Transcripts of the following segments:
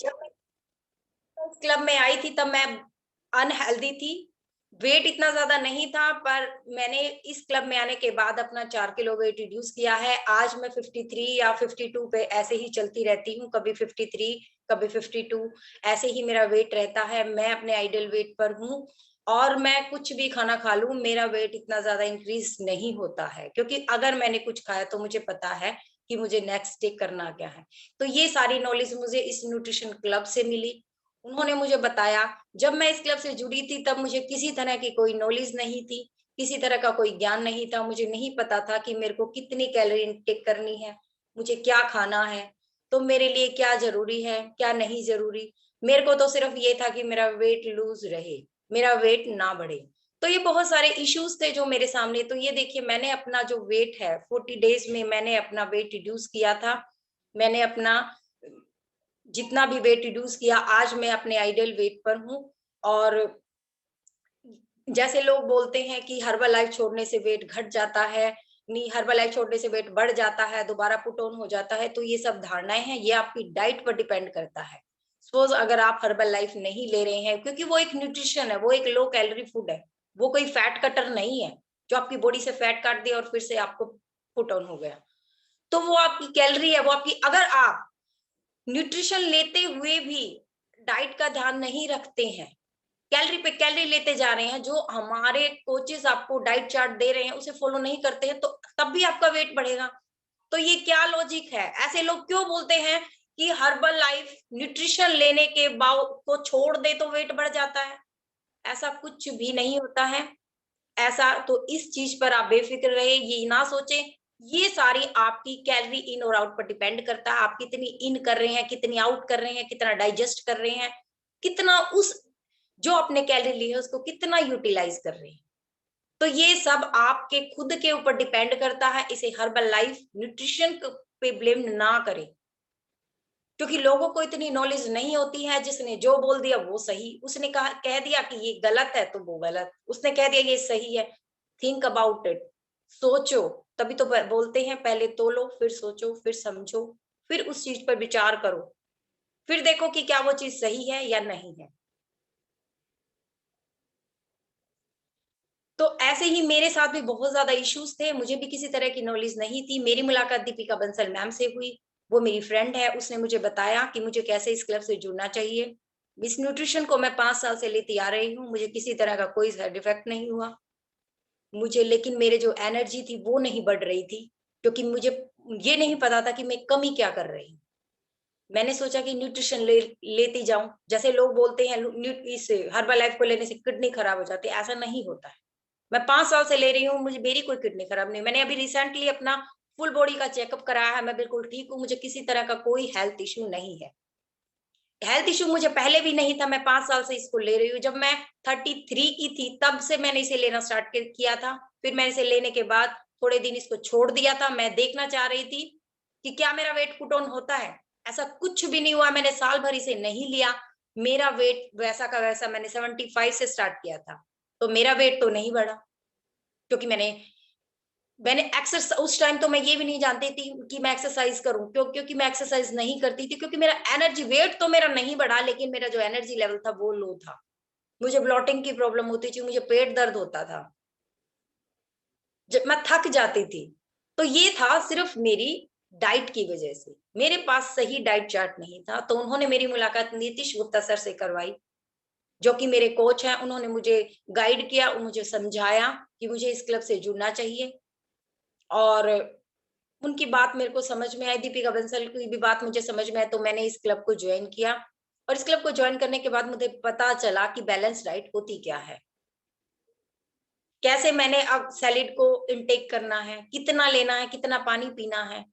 जब मैं इस क्लब में आई थी तब मैं अनहेल्दी थी। वेट इतना ज़्यादा नहीं था, पर मैंने इस क्लब में आने के बाद अपना 4 किलो वेट रिड्यूस किया है। आज मैं 53 या 52 पे ऐसे ही चलती रहती हूँ, कभी 53, कभी 52, ऐसे ही मेरा वेट रहता है। मैं अपने आइडियल वेट पर हूँ और मैं कुछ भी खाना खा लूँ, मेरा वेट इतना ज़्यादा इंक्रीज़ नहीं होता है, क्योंकि अगर मैंने कुछ खाया तो मुझे पता है कि मुझे नेक्स्ट डे करना क्या है। तो ये सारी नॉलेज मुझे इस न्यूट्रिशन क्लब से मिली। उन्होंने मुझे बताया। जब मैं इस क्लब से जुड़ी थी तब मुझे किसी तरह की कोई नॉलेज नहीं थी, किसी तरह का कोई ज्ञान नहीं था। मुझे नहीं पता था कि मेरे को कितनी कैलोरी इनटेक करनी है, मुझे क्या खाना है, तो मेरे लिए क्या ज़रूरी है, क्या नहीं ज़रूरी। मेरे को तो सिर्फ़ ये था कि मेरा वेट लूज़ रहे, मेरा वेट ना बढ़े। तो ये बहुत सारे इश्यूज़ थे जो मेरे सामने। तो ये देखिए, मैंने अपना जो वेट है 40 डेज़ में मैंने अपना वेट रिड्यूस किया था। मैंने अपना जितना भी वेट रिड्यूस किया, आज मैं अपने आइडियल वेट पर हूँ। और जैसे लोग बोलते हैं कि हर्बल लाइफ छोड़ने से वेट घट जाता है, नहीं हर्बल लाइफ छोड़ने से वेट बढ़ जाता है, दोबारा पुट ऑन हो जाता है, तो ये सब धारणाएँ हैं, ये आपकी डाइट पर डिपेंड करता है। सपोज़ अगर आप हर्बल लाइफ नहीं ले रहे हैं, क्योंकि वो एक न्यूट्रिशन है, वो एक लो कैलोरी फूड है, वो कोई फैट कटर नहीं है, जो आपकी बॉडी से फैट काट दिया और फिर से आपको पुट ऑन हो गया। तो वो आपकी कैलोरी है, वो आपकी अगर आप न्यूट्रिशन लेते हुए भी डाइट का ध्यान नहीं रखते हैं, कैलोरी पे कैलोरी लेते जा रहे हैं, जो हमारे कोचेस आपको डाइट चार्ट दे रहे हैं उसे फॉलो नहीं करते हैं, तो तब भी आपका वेट बढ़ेगा। तो ये क्या लॉजिक है? ऐसे लोग क्यों बोलते हैं कि हर्बल लाइफ न्यूट्रिशन लेने के बाव को छोड़ दे तो वेट बढ़ जाता है? ऐसा कुछ भी नहीं होता है। ऐसा तो इस चीज़ पर आप बेफ़िक्र रहिए, ये ना सोचें। ये सारी आपकी कैलोरी इन और आउट पर डिपेंड करता है। आप कितनी इन कर रहे हैं, कितनी आउट कर रहे हैं, कितना डाइजेस्ट कर रहे हैं, कितना उस जो आपने कैलोरी ली है उसको कितना यूटिलाइज़ कर रहे हैं। तो ये सब आपके खुद के ऊपर डिपेंड करता है। इसे हर्बल लाइफ न्यूट्रिशन क पे ब्लेम ना करें। क्योंकि लोगों को इतनी नॉलेज नहीं होती है, जिसने जो बोल दिया वो सही, उसने कहा कह दिया कि ये गलत है तो वो गलत, उसने कह दिया ये सही है। थिंक अबाउट इट, सोचो, तभी तो बोलते हैं पहले तोलो, फिर सोचो, फिर समझो, फिर उस चीज पर विचार करो, फिर देखो कि क्या वो चीज सही है या नहीं है। तो ऐसे ही मेरे साथ भी बहुत ज़्यादा इश्यूज़ थे, मुझे भी किसी तरह की नॉलेज नहीं थी। मेरी मुलाकात दीपिका बंसल मैम से हुई, वो मेरी फ्रेंड है, उसने मुझे बताया कि मुझे कैसे इस क्लब से जुड़ना चाहिए। इस न्यूट्रिशन को मैं 5 साल से लेती आ रही हूँ, मुझे किसी तरह का कोई साइड इफ़ेक्ट नहीं हुआ। मुझे लेकिन मेरे जो एनर्जी थी वो नहीं बढ़ रही थी, क्योंकि मुझे ये नहीं पता था कि मैं कमी क्या कर रही हूँ। मैंने सोचा कि न्यूट्रिशन लेती जाऊँ, जैसे लोग बोलते हैं इस हर्बल लाइफ को लेने से किडनी खराब हो जाती है, ऐसा नहीं होता है। मैं 5 साल से ले रही हूँ, मुझे मेरी कोई किडनी खराब नहीं। मैंने अभी रिसेंटली अपना फुल बॉडी का चेकअप कराया है, मैं बिल्कुल ठीक हूँ, मुझे किसी तरह का कोई हेल्थ इश्यू नहीं है। हेल्थ इश्यू मुझे पहले भी नहीं था, मैं 5 साल से इसको ले रही हूँ। जब मैं 33 की थी, तब से मैंने इसे लेना स्टार्ट किया था। फिर मैंने इसे लेने के बाद थोड़े दिन इसको छोड़ दिया था। मैं देखना चाह रही थी कि क्या मेरा वेट पुट ऑन होता है? ऐसा कुछ भी नहीं हुआ, मैंने साल भर इसे नहीं लिया। मेरा वेट वैसा का वैसा, मैंने 75 से स्टार्ट किया था, तो मेरा वेट तो नहीं बढ़ा। क्योंकि मैंने मैंने एक्सरस उस टाइम तो मैं ये भी नहीं जानती थी कि मैं एक्सरसाइज़ करूँ, क्योंकि मैं एक्सरसाइज़ नहीं करती थी, क्योंकि मेरा एनर्जी वेट तो मेरा नहीं बढ़ा, लेकिन मेरा जो एनर्जी लेवल था वो लो था। मुझे ब्लॉटिंग की प्रॉब्लम होती थी, मुझे पेट दर्द होता था, मैं थक जाती थी। तो ये था सिर्फ़ मेरी डाइट की वज़ह से। मेरे पास सही डाइट चार्ट नहीं था, तो उन्होंने मेरी मुलाकात नीतिश गुप्ता सर से करवाई, जो कि मेरे कोच हैं। उन्होंने मुझे गाइड किया, मुझे समझाया कि मुझे इस क्लब से जुड़ना चाहिए। और उनकी बात मेरे को समझ में आई, दीपिका बंसल की भी बात मुझे समझ में आई, तो मैंने इस क्लब को जॉइन किया। और इस क्लब को जॉइन करने के बाद मुझे पता चला कि बैलेंस डाइट होती क्या है। कैसे मैंने अब सैलेड को इनटेक करना है, कितना लेना है, कितना पानी पीना है।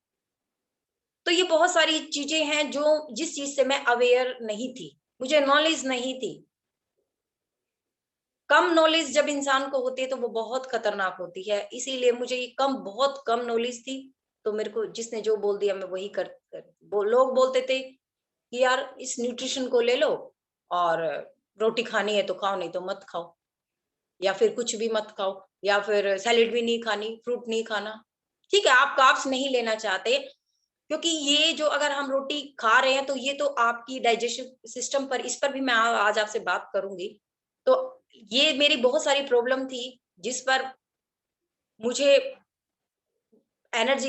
तो ये बहुत सारी चीज़ें हैं जो जिस चीज़ से मैं अवेयर नहीं थी, मुझे नॉलेज नहीं थी। कम नॉलेज जब इंसान को होती है तो वो बहुत खतरनाक होती है। इसीलिए मुझे ये बहुत कम नॉलेज थी, तो मेरे को जिसने जो बोल दिया मैं वही कर वो लोग बोलते थे कि यार इस न्यूट्रिशन को ले लो और रोटी खानी है तो खाओ, नहीं तो मत खाओ, या फिर कुछ भी मत खाओ, या फिर सैलेड भी नहीं खानी, फ्रूट नहीं खाना। ठीक है, आप कार्ब्स नहीं लेना चाहते, क्योंकि ये जो अगर हम रोटी खा रहे हैं तो ये तो आपकी डाइजेशन सिस्टम पर, इस पर भी मैं आज आपसे बात करूँगी। तो ये मेरी बहुत सारी प्रॉब्लम थी जिस पर मुझे एनर्जी